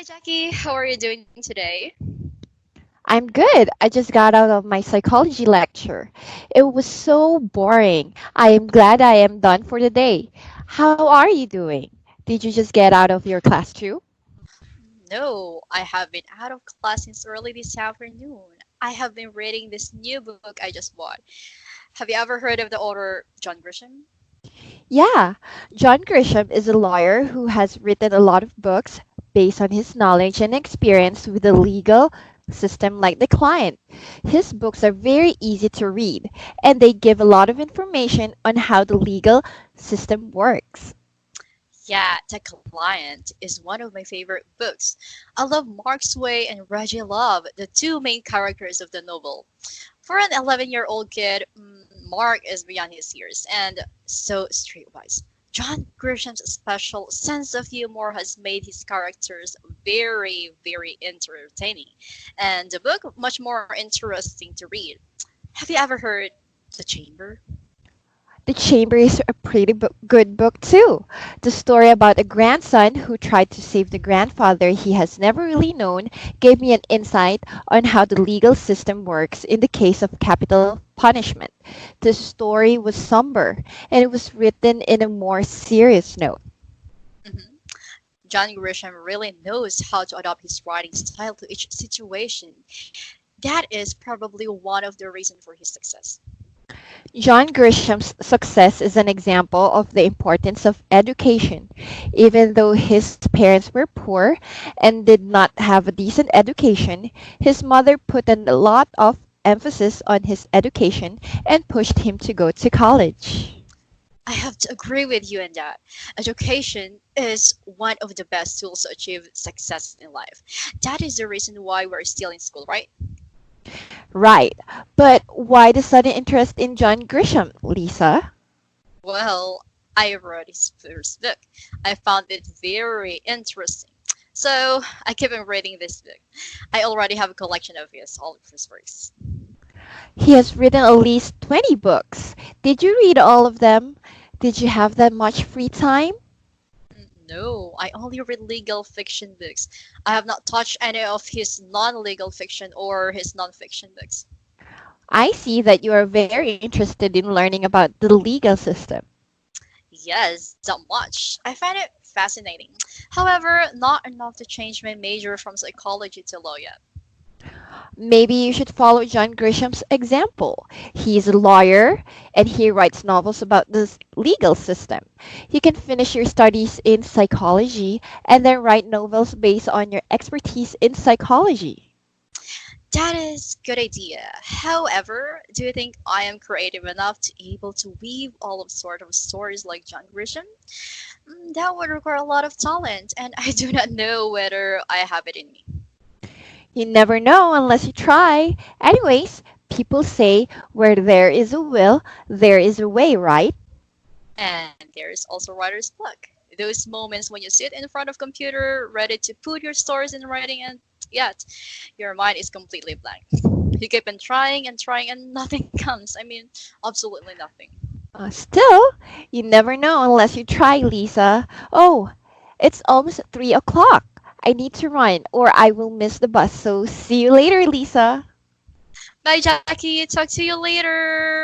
Hi, Jackie. How are you doing today? I'm good. I just got out of my psychology lecture. It was so boring. I am glad I am done for the day. How are you doing? Did you just get out of your class too? No, I have been out of class since early this afternoon. I have been reading this new book I just bought. Have you ever heard of the author John Grisham? Yeah, John Grisham is a lawyer who has written a lot of books based on his knowledge and experience with the legal system like the client. His books are very easy to read and they give a lot of information on how the legal system works. Yeah, The Client is one of my favorite books. I love Mark's Way and Reggie Love, the two main characters of the novel. For an 11-year-old kid, Mark is beyond his years and so streetwise. John Grisham's special sense of humor has made his characters very, very entertaining, and the book much more interesting to read. Have you ever heard The Chamber? The Chamber is a pretty good book too. The story about a grandson who tried to save the grandfather he has never really known gave me an insight on how the legal system works in the case of capital punishment. The story was somber and it was written in a more serious note. Mhm. John Grisham really knows how to adapt his writing style to each situation. That is probably one of the reasons for his success. John Grisham's success is an example of the importance of education. Even though his parents were poor and did not have a decent education, his mother put a lot of emphasis on his education and pushed him to go to college. I have to agree with you in that. Education is one of the best tools to achieve success in life. That is the reason why we're still in school, right? Right. But why the sudden interest in John Grisham, Lisa? Well, I read his first book. I found it very interesting. So I keep on reading this book. I already have a collection of all of his works. He has written at least 20 books. Did you read all of them? Did you have that much free time? No, I only read legal fiction books. I have not touched any of his non-legal fiction or his non-fiction books. I see that you are very interested in learning about the legal system. Yes, that much. I find it fascinating. However, not enough to change my major from psychology to law yet. Maybe you should follow John Grisham's example. He's a lawyer and he writes novels about the legal system. You can finish your studies in psychology and then write novels based on your expertise in psychology. That is good idea. However, do you think I am creative enough to able to weave all of sort of stories like John Grisham? That would require a lot of talent, and I do not know whether I have it in me. You never know unless you try. Anyways, people say where there is a will, there is a way, right? And there's also writer's block. Those moments when you sit in front of computer, ready to put your stories in writing, and yet your mind is completely blank. You keep on trying and trying, and nothing comes. I mean, absolutely nothing. Still, you never know unless you try, Lisa. Oh, it's almost 3 o'clock. I need to run or I will miss the bus. So see you later, Lisa. Bye, Jackie. Talk to you later.